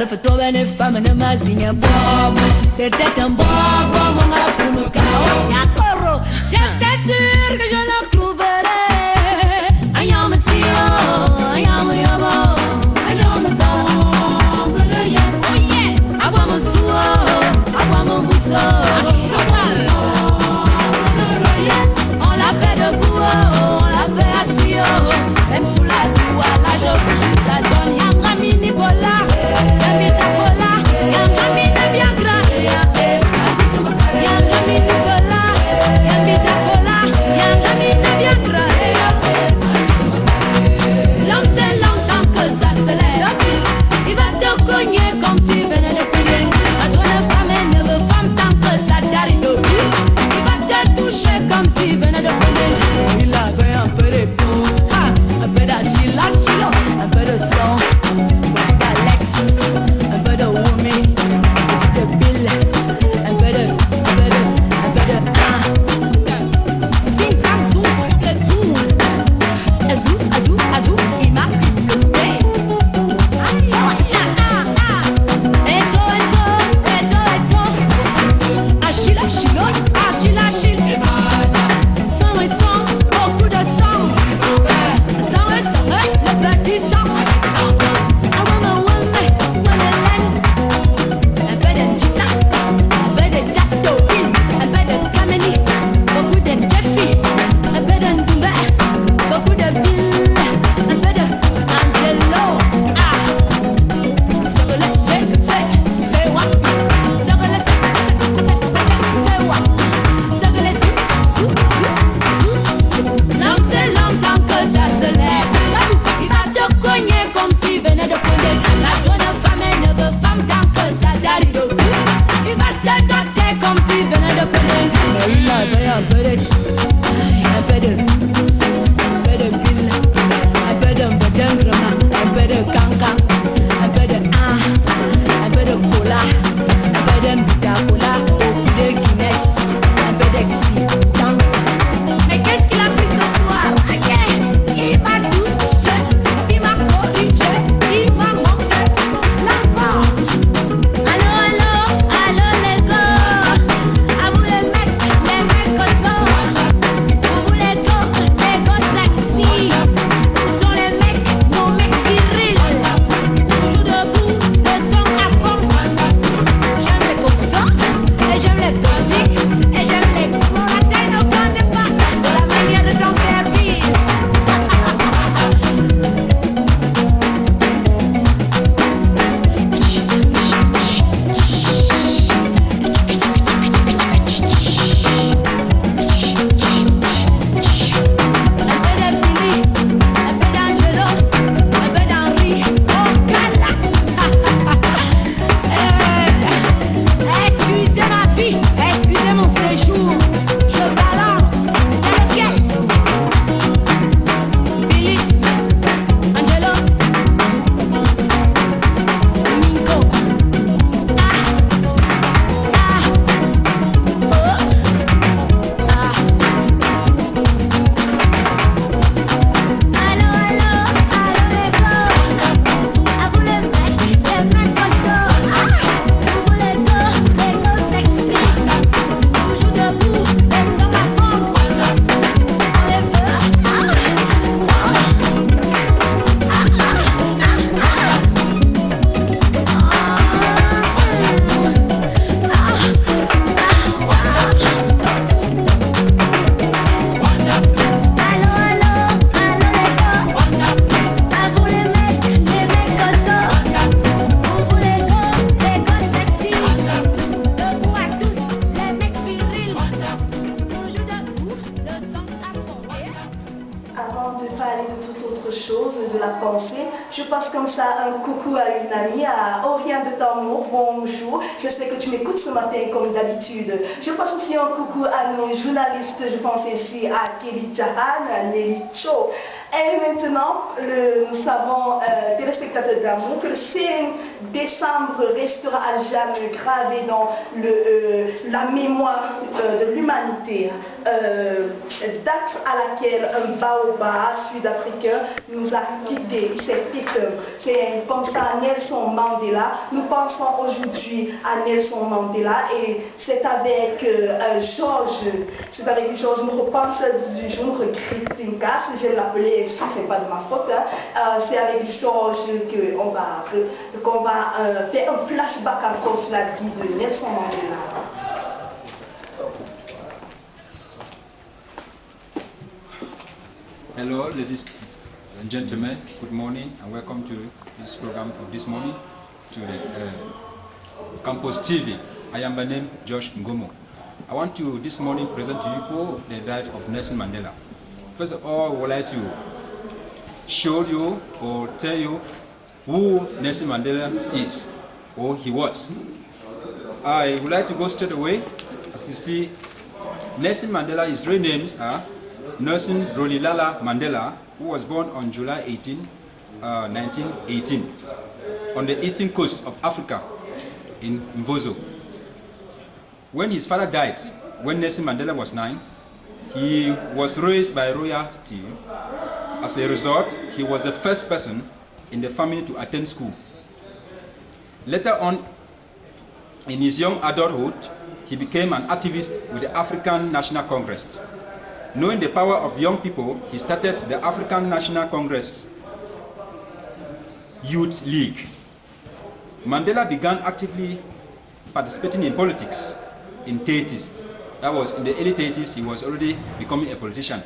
Marfeto bene femme ne mazinha bobo. C'était un bobo, mon m'a fume cao. Yakoro, j'étais sûr que je le trouverais. I am a CEO, I am a yabo, I am a song. Yes, oh yes. I want my suo, I want my buso. On l'a fait debout, on l'a fait assis, même sous la tour, là je bouge juste à donne. Y'a mi Nicolas, y'a mi Tacola, y'a mi Viagra, y'a mi Nicolas, y'a mi Tacola, y'a mi Viagra. L'homme c'est longtemps que ça se lève, il va te cogner comme si venait de payer. À toi de femme et ne veut femme tant que ça t'arrive. Il va te toucher comme si venait de payer. Il avait un peu de tout, un peu d'achille, un peu de sang, beaucoup d'Alex, un peu de Wumi, un peu de Bill, un peu de Zing Zang Zoom, le zoom, azou, azou, azou, il m'a soufflé. Achille, Achille, Achille, Achille. Sang et sang, beaucoup de sang. Sang et sang, le petit sang. Un peu de Gita, un peu de Jato, un peu de Kameni, beaucoup de Jeffy, un peu de Ndumba, beaucoup de Bill, un peu de Angelo. Se relève, c'est what? Se relève, c'est what? Se relève, zou, zou, zou. Non, c'est longtemps que ça se lève. Il va te cogner comme s'il venait de cogner. La joie de femme et ne veut femme tant que ça t'arrive au bout. Il va te doter comme s'il venait de cogner. Mais il avait un peu de Bill, un peu de Mbedingrama, un peu de Kankan, un peu de un peu de Cola, un peu de Mbita Cola, beaucoup de Guinness, un peu d'excitant. Mais qu'est-ce qu'il a pris ce soir? Il m'a touché, il m'a corrigé, il m'a montré l'enfant. Allô, allô, allô les gars, à vous les mecs cossons. Vous les gars sexy, ils sont les mecs, nos mecs virils. Toujours debout, le son à fond. J'aime les cossons, et j'aime les petits, et j'aime les gros. La tête ne bande pas, c'est la manière de t'en servir. Un peu de Billy, un peu d'Angelo, un peu d'Henri, oh Gala. Excusez ma vie, excusez mon séjour, je balance, lequel? Billy, Angelo, Minko, oh, Allô, allô, allô les gars, à vous les mecs costauds. Vous les gars sexy, toujours debout, et sans la forme. On les Allô, allô, allô les gars, à vous les mecs costauds. Vous les gars sexy, debout à tous, les mecs virils. Toujours debout, le sang à fond. Avant de parler de toute autre chose, de la pensée, je passe comme ça un coucou à une amie, à Orient de Tamour. Bonjour, j'espère que tu m'écoutes ce matin comme d'habitude. Je passe aussi un coucou à nos journalistes, je pense ici à Kelly Jahan, à Nelly Cho. Et maintenant, nous savons, téléspectateurs d'amour, que le 5 décembre restera à jamais gravé dans la mémoire de l'humanité. Date à laquelle un baobab sud-africain nous a quittés. Il s'est éteint. C'est comme ça Nelson Mandela. Nous pensons aujourd'hui à Nelson Mandela et c'est avec Georges, nous repensons du jour, nous regrette une carte, je vais l'appeler, c'est pas de ma faute, hein. C'est avec Georges qu'on va faire un flashback encore sur la vie de Nelson Mandela. Hello, ladies and gentlemen. Good morning and welcome to this program of this morning to the Campus TV. I am by name Josh Ngomo. I want to this morning present to you for the life of Nelson Mandela. First of all, I would like to show you or tell you who Nelson Mandela is or he was. I would like to go straight away. As you see, Nelson Mandela, his real names are Nelson Rolihlahla Mandela, who was born on July 18, 1918, on the eastern coast of Africa, in Mvozo. When his father died, when Nelson Mandela was 9, he was raised by royalty. As a result, he was the first person in the family to attend school. Later on, in his young adulthood, he became an activist with the African National Congress. Knowing the power of young people, he started the African National Congress Youth League. Mandela began actively participating in politics in the 30s. That was in the early 30s, he was already becoming a politician.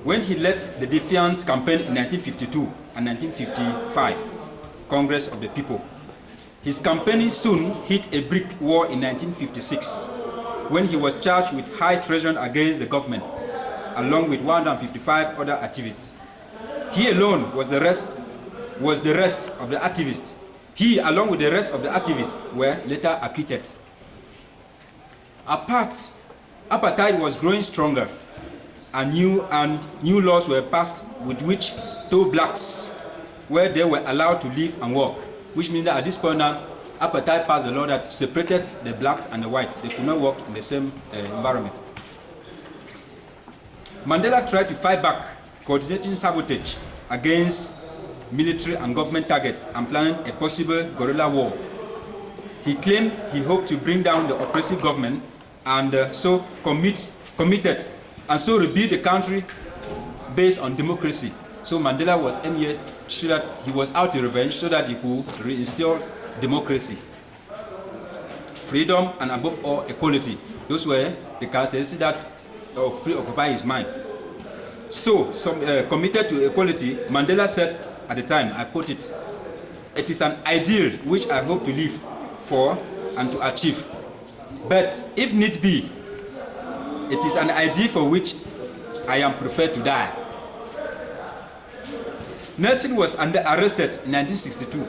When he led the Defiance campaign in 1952 and 1955, Congress of the People. His campaign soon hit a brick wall in 1956. When he was charged with high treason against the government, along with 155 other activists. He alone was the rest of the activists. He, along with the rest of the activists, were later acquitted. Apartheid was growing stronger, and new laws were passed with which told blacks where they were allowed to live and work, which means that at this point now, Apartheid passed a law that separated the blacks and the whites. They could not work in the same environment. Mandela tried to fight back, coordinating sabotage against military and government targets and planning a possible guerrilla war. He claimed he hoped to bring down the oppressive government and so committed and so rebuild the country based on democracy. So Mandela was here so that he was out to revenge so that he could reinstill democracy, freedom, and above all, equality. Those were the characteristics that preoccupy his mind. So, committed to equality, Mandela said at the time, I quote it, "It is an ideal which I hope to live for and to achieve. But if need be, it is an ideal for which I am prepared to die." Nelson was arrested in 1962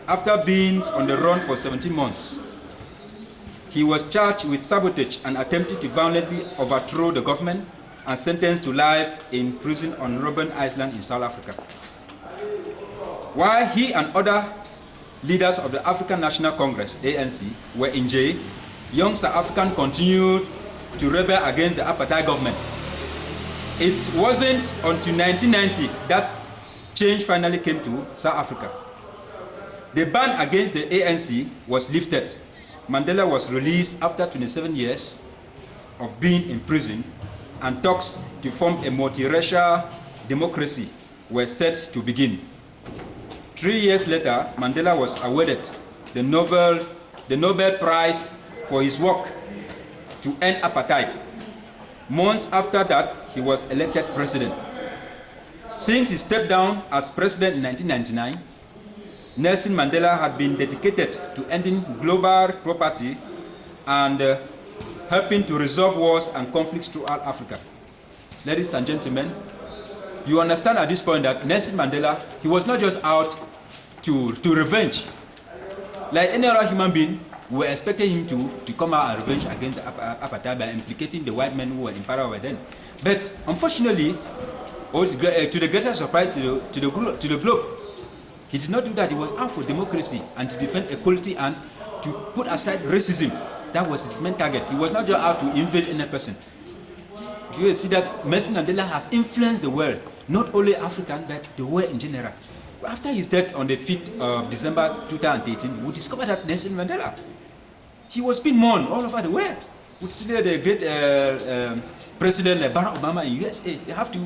after being on the run for 17 months. He was charged with sabotage and attempted to violently overthrow the government and sentenced to life in prison on Robben Island in South Africa. While he and other leaders of the African National Congress, ANC, were in jail, young South Africans continued to rebel against the apartheid government. It wasn't until 1990 that change finally came to South Africa. The ban against the ANC was lifted. Mandela was released after 27 years of being in prison, and talks to form a multiracial democracy were set to begin. 3 years later, Mandela was awarded the Nobel Prize for his work to end apartheid. Months after that, he was elected president. Since he stepped down as president in 1999, Nelson Mandela had been dedicated to ending global poverty and helping to resolve wars and conflicts throughout Africa. Ladies and gentlemen, you understand at this point that Nelson Mandela, he was not just out to revenge. Like any other human being, we were expecting him to come out and revenge against apartheid by implicating the white men who were in power then. But unfortunately, to the greatest surprise to the globe, he did not do that. He was out for democracy and to defend equality and to put aside racism. That was his main target. He was not just out to invade any person. You will see that Nelson Mandela has influenced the world, not only African, but the world in general. after his death on the 5th of December 2018, we discovered that Nelson Mandela, he was being mourned all over the world. We see the great President Barack Obama in USA, they have to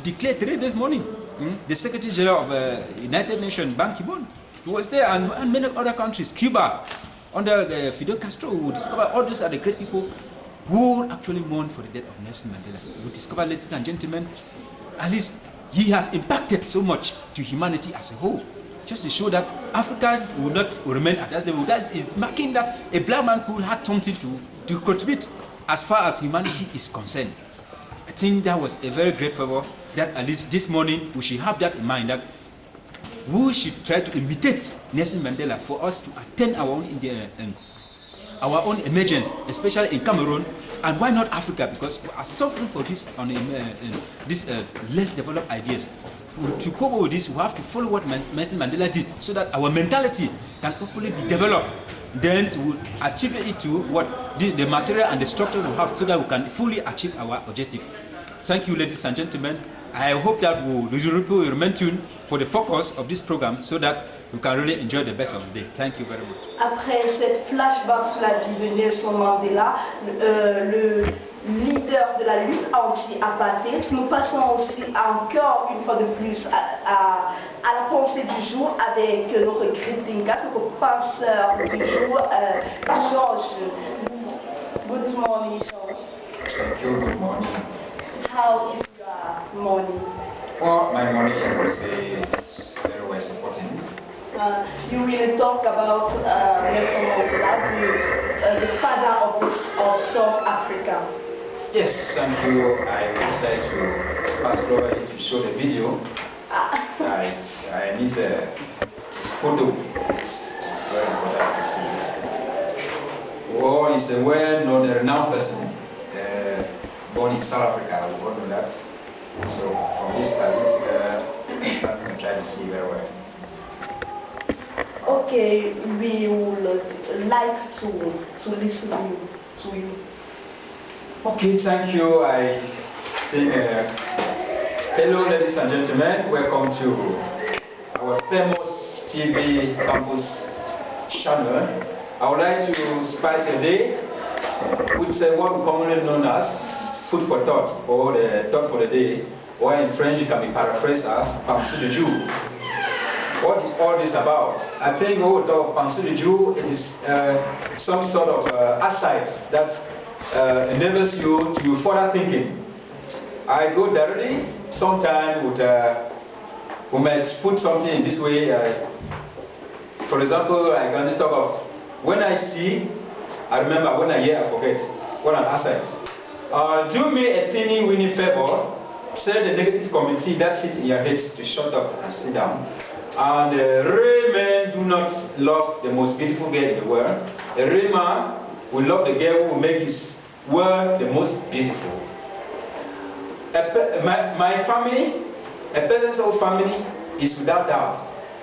declare today this morning. The Secretary General of United Nations, Ban Ki-moon, he was there, and many other countries, Cuba, under Fidel Castro, we discover all these are the great people who actually mourn for the death of Nelson Mandela. We discover, ladies and gentlemen, at least he has impacted so much to humanity as a whole. Just to show that Africa will not remain at that level. That is marking that a black man could have something to contribute as far as humanity is concerned. I think that was a very great favor that at least this morning we should have that in mind, that we should try to imitate Nelson Mandela for us to attain our own emergence, especially in Cameroon, and why not Africa? Because we are suffering for this on these less developed ideas. To cope with this, we have to follow what Nelson Mandela did, so that our mentality can hopefully be developed. Then we'll attribute it to what the material and the structure we have, so that we can fully achieve our objective. Thank you, ladies and gentlemen. I hope that we will remain tuned for the focus of this program, so that we can really enjoy the best of the day. Thank you very much. Après cette flashback sur la vie de Nelson Mandela, le leader de la lutte anti-apartheid, nous passons aussi encore une fois de plus à la pensée du jour avec notre greeting card, notre penseur du jour, Georges. Good morning, Georges. Thank you, good morning. How is your morning? Well, my morning, I would say, it's very well supporting. You will talk about Nelson Mandela, the father of South Africa. Yes, thank you. I would like to pass over to show the video. I need the photo. It's very important to see. Well, he's a well-known, renowned person, born in South Africa. We all know that. So from his studies, I'm trying to see very well. Okay, we would like to listen to you. Okay, thank you. I think, hello ladies and gentlemen, welcome to our famous TV campus channel. I would like to spice your day with what we commonly known as food for thought, or the thought for the day, or in French it can be paraphrased as Pensée du jour. What is all this about? I think when we talk Pensée du jour, it is some sort of aside that enables you to further thinking. I go directly, sometimes we might put something in this way. For example, I can talk of when I see, I remember, when I hear, I forget. What an aside. Do me a teeny weeny favor, tell the negative committee that sit in your heads to shut up and sit down. And real men do not love the most beautiful girl in the world. A real man will love the girl who will make his world the most beautiful. My family, a person's own family, is without doubt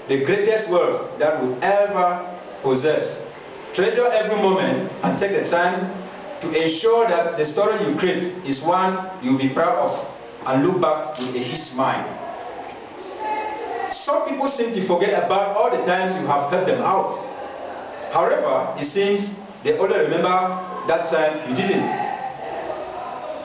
the greatest wealth that we ever possess. Treasure every moment and take the time to ensure that the story you create is one you'll be proud of and look back with a huge smile. Some people seem to forget about all the times you have helped them out. However, it seems they only remember that time you didn't.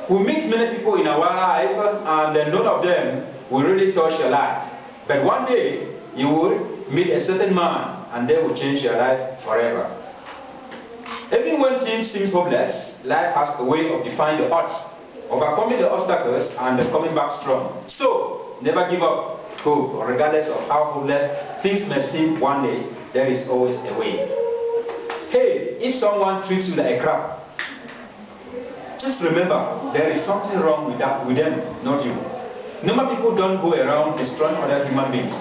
We meet many people in our life and none of them will really touch your life. But one day you will meet a certain man and they will change your life forever. Even when things seem hopeless, life has a way of defying the odds, overcoming the obstacles and coming back strong. So, never give up hope, regardless of how hopeless things may seem one day, there is always a way. Hey, if someone treats you like a crap, just remember, there is something wrong with them, not you. Normal people don't go around destroying other human beings.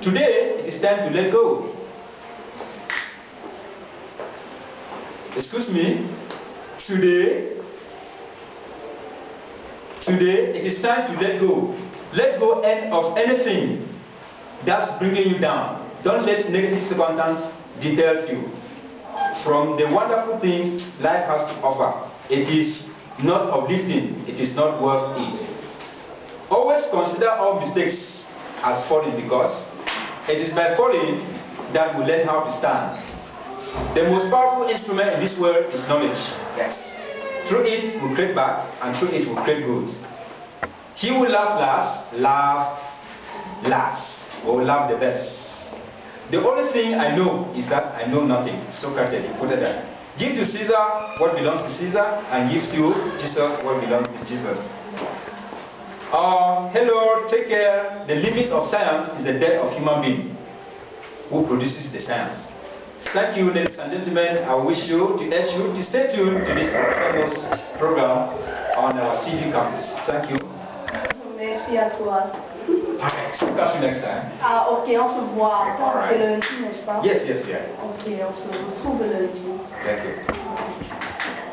Today, it is time to let go. Excuse me, today it is time to let go. Let go of anything that's bringing you down. Don't let negative circumstances deter you from the wonderful things life has to offer. It is not uplifting, it is not worth it. Always consider all mistakes has fallen because it is by falling that we learn how to stand. The most powerful instrument in this world is knowledge. Yes. Through it we create bad, and through it we create good. He who laugh last, or laugh the best. The only thing I know is that I know nothing. Socrates put it that. Give to Caesar what belongs to Caesar, and give to Jesus what belongs to Jesus. Hello, take care. The limit of science is the death of human being who produces the science. Thank you, ladies and gentlemen. I wish you to urge you to stay tuned to this famous program on our TV campus. Thank you. Merci à toi. Alright, catch you next time. Ah, ok, on se voit. Alright. C'est lundi, n'est-ce pas? Yes, yes, yeah. Ok, on se retrouve lundi. Thank you.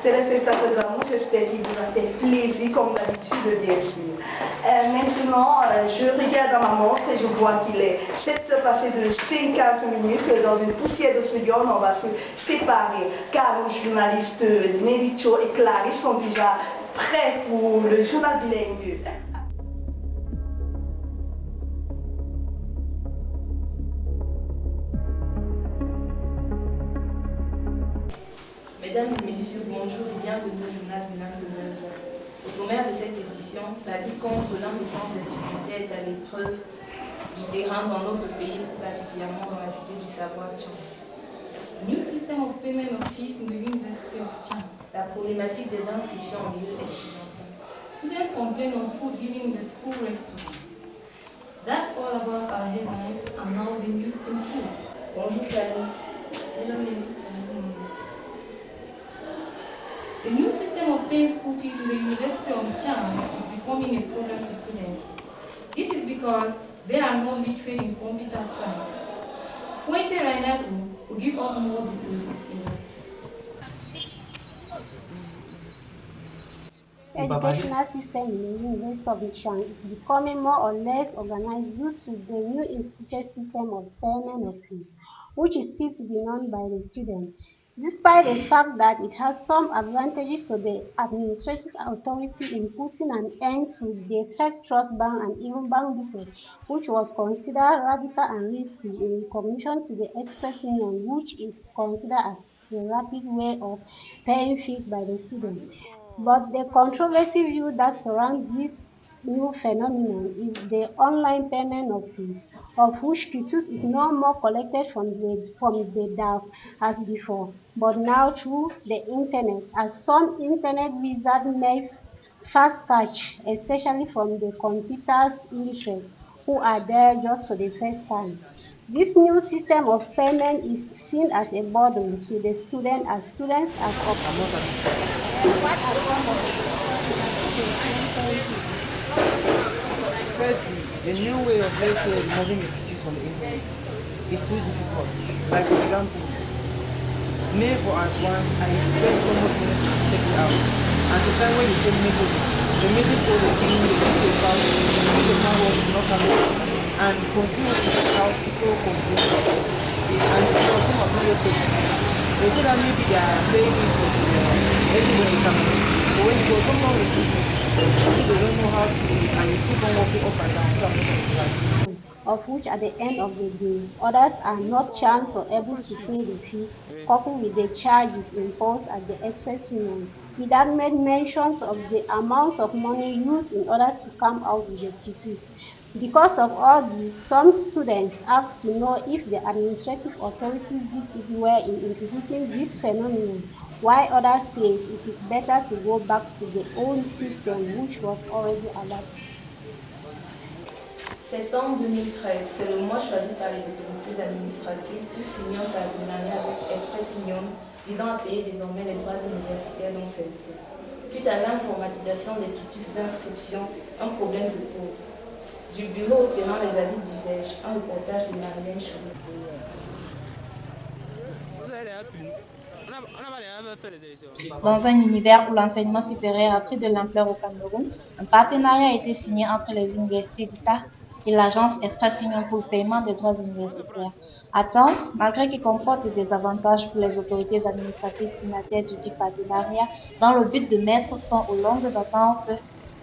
Téléspectateurs d'amour, j'espère qu'il vous a fait plaisir comme d'habitude, bien sûr. Maintenant, je regarde dans ma montre et je vois qu'il est 7 heures passées de 50 minutes. Dans une poussière de secondes, on va se séparer car nos journalistes Nelitcho et Clarisse sont déjà prêts pour le journal bilingue. Mesdames et messieurs, bonjour et bienvenue au journal bilingue de 9h. Au sommaire de cette édition, la lutte contre l'indécence des stupidité est à l'épreuve du terrain dans notre pays, particulièrement dans la cité du savoir Tchang. New system of payment of fees in the University of Tchang. La problématique des inscriptions en milieu estudiantin. Students complain of food given in the school restaurant. That's all about our headlines and now the news in full. Bonjour Clarisse. Hello Nelly. The new system of paying school fees in the University of Chang is becoming a problem to students. This is because they are not literate in computer science. Fuente Renato will give us more details in it. Educational system in the University of Chang is becoming more or less organized due to the new instituted system of payment of fees, which is still to be known by the student. Despite the fact that it has some advantages to the administrative authority in putting an end to the First Trust Bank and even Bank Bissell, which was considered radical and risky in commission to the Express Union, which is considered as the rapid way of paying fees by the student. But the controversy view that surrounds this new phenomenon is the online payment of fees, of which Kitus is no more collected from the DAF as before, but now through the internet, as some internet wizard make fast catch, especially from the computers illiterate, who are there just for the first time. This new system of payment is seen as a burden to the student as students are what are some of the Firstly, the new way of, let's say, removing the pictures from the internet is too difficult. Like, for example, me for us once, I spent so much money to take it out. And sometimes when you send message, the message for the email, the account was not available. And continue to get how people complain about it. And so some of the things, they say that maybe they are paying for everywhere it comes. But when you go, someone will see you. They don't know how to do it, and you keep on walking up and down. So I'm not going of which at the end of the day, others are not chanced or able to pay the fees, coupled with the charges imposed at the Express Union. Without made mentions of the amounts of money used in order to come out with the PTs. Because of all this, some students ask to know if the administrative authorities did it well in introducing this phenomenon, while others say it is better to go back to the old system which was already allowed. Septembre 2013, c'est le mois choisi par les autorités administratives pour signer un partenariat avec Express Union visant à payer désormais les droits universitaires dont c'est le coût. Suite à l'informatisation des titres d'inscription, un problème se pose. Du bureau au terrain, les avis divergent. Un reportage de Marilyn Choulou. Dans un univers où l'enseignement supérieur a pris de l'ampleur au Cameroun, un partenariat a été signé entre les universités d'État et l'agence Express Union pour le paiement des droits universitaires. À temps, malgré qu'il comporte des désavantages pour les autorités administratives signataires du dit partenariat, dans le but de mettre fin aux longues attentes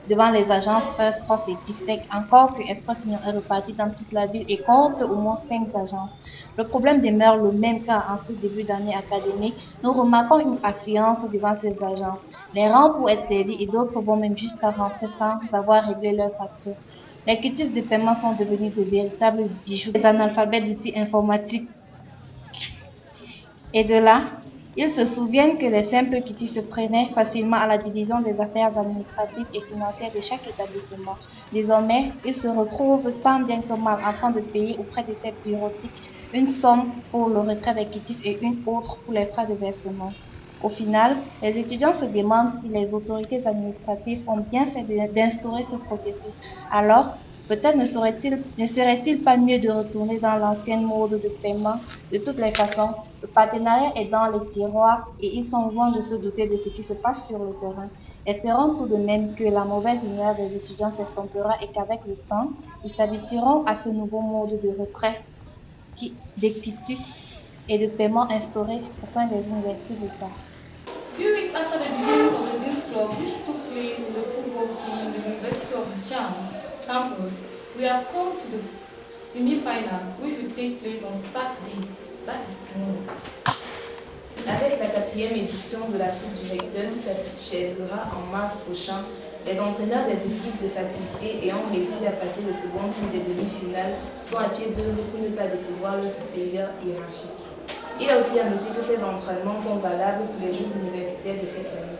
devant les agences First Trust et PISEC, encore que Express Union est reparti dans toute la ville et compte au moins 5 agences. Le problème demeure le même car en ce début d'année académique, nous remarquons une affluence devant ces agences. Les rangs pour être servis et d'autres vont même jusqu'à rentrer sans avoir réglé leurs factures. Les quitus de paiement sont devenus de véritables bijoux des analphabètes d'outils informatiques. Et de là, ils se souviennent que les simples quitus se prenaient facilement à la division des affaires administratives et financières de chaque établissement. Désormais, ils se retrouvent tant bien que mal en train de payer auprès de ces bureautiques une somme pour le retrait des quitus et une autre pour les frais de versement. Au final, les étudiants se demandent si les autorités administratives ont bien fait d'instaurer ce processus. Alors, peut-être ne serait-il pas mieux de retourner dans l'ancienne mode de paiement? De toutes les façons, le partenariat est dans les tiroirs et ils sont loin de se douter de ce qui se passe sur le terrain. Espérons tout de même que la mauvaise humeur des étudiants s'estompera et qu'avec le temps, ils s'habitueront à ce nouveau mode de retrait d'équities et de paiement instauré au sein des universités d'État. Few weeks after the beginnings of the Dean's Club, which took place in the football field in the University of Jam campus, we have come to the semi-final, which will take place on Saturday, that is tomorrow. Avec la 4e édition de la Coupe du Recteur qui s'achèvera en mars prochain, les entraîneurs des équipes de faculté ayant réussi à passer le second tour des demi-finales font un pied d'œuvre pour ne pas décevoir leurs supérieurs hiérarchiques. Il est aussi à noter que ces entraînements sont valables pour les Jeux universitaires de cette année.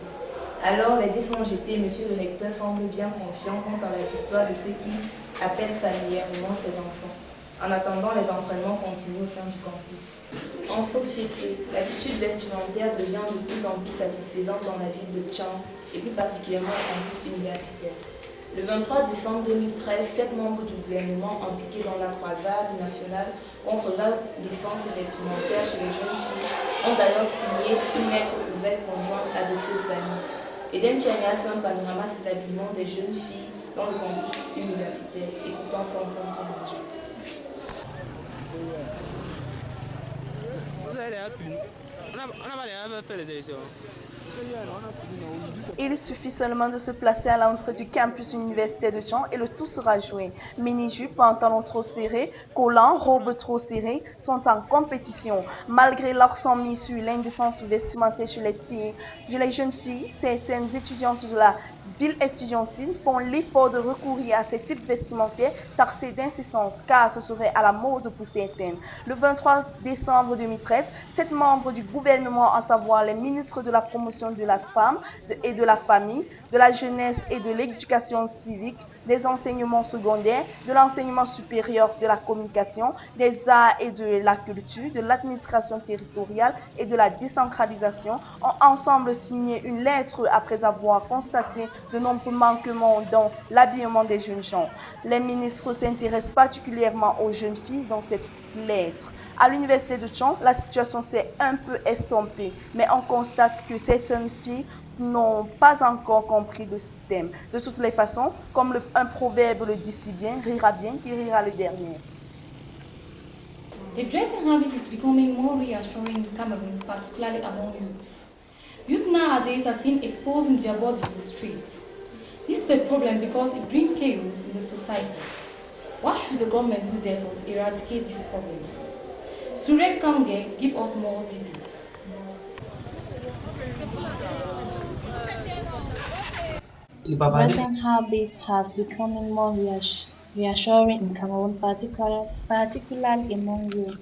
Alors, les dés sont jetés, monsieur le recteur semble bien confiant quant à la victoire de ceux qui appellent familièrement ses enfants. En attendant, les entraînements continuent au sein du campus. En société, l'attitude vestimentaire devient de plus en plus satisfaisante dans la ville de Tchang et plus particulièrement au campus universitaire. Le 23 décembre 2013, 7 membres du gouvernement impliqués dans la croisade nationale contre l'indécence vestimentaire chez les jeunes filles ont d'ailleurs signé une lettre ouverte conjointe adressée aux familles. Eden Chania fait un panorama sur l'habillement des jeunes filles dans le campus universitaire. Écoutons son compte rendu. On n'a pas fait les élections. Il suffit seulement de se placer à l'entrée du campus universitaire de Caen et le tout sera joué. Mini-jupe, pantalon trop serré, collants, robes trop serrées sont en compétition. Malgré l'accent mis sur l'indécence vestimentaire chez les jeunes filles, certaines étudiantes de la ville estudiantine font l'effort de recourir à ces types vestimentaires taxés d'incessance, car ce serait à la mode pour certaines. Le 23 décembre 2013, 7 membres du gouvernement, à savoir les ministres de la promotion de la femme et de la famille, de la jeunesse et de l'éducation civique, des enseignements secondaires, de l'enseignement supérieur, de la communication, des arts et de la culture, de l'administration territoriale et de la décentralisation, ont ensemble signé une lettre après avoir constaté de nombreux manquements dans l'habillement des jeunes gens. Les ministres s'intéressent particulièrement aux jeunes filles dans cette lettre. À l'université de Caen, la situation s'est un peu estompée, mais on constate que certaines filles n'ont pas encore compris le système. De toutes les façons, comme un proverbe le dit si bien, rira bien qui rira le dernier. The dressing habit is becoming more reassuring in Cameroon, particularly among youths. Youth nowadays are seen exposing their body in the streets. This is a problem because it brings chaos in the society. What should the government do therefore to eradicate this problem? Surek Kange give us more details. Dressing habit has becoming more reassuring in Cameroon, particularly among youth.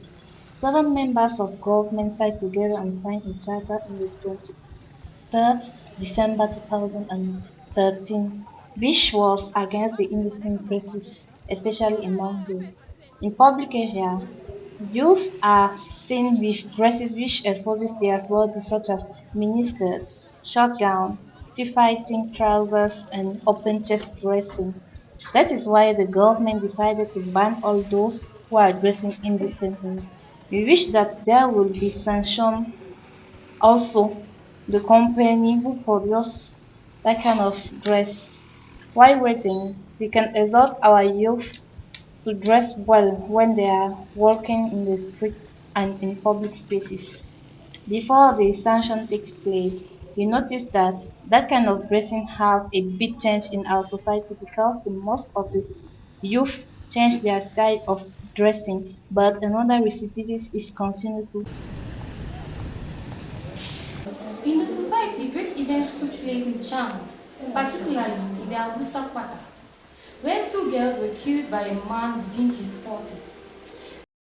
7 members of government sat together and signed a charter on the 23rd December 2013, which was against the indecent dresses, especially among youth. In public area, youth are seen with dresses which exposes their bodies such as miniskirts, short gown, tight-fitting trousers and open-chest dressing. That is why the government decided to ban all those who are dressing indecently. We wish that there will be sanction also the company who produce that kind of dress. While waiting, we can exhort our youth to dress well when they are walking in the street and in public spaces. Before the sanction takes place, We noticed that kind of dressing have a big change in our society because the most of the youth change their style of dressing, but another recidivist is continuing to. In the society, great events took place in Cham, particularly in the Agusa Kwata, where two girls were killed by a man within his 40s.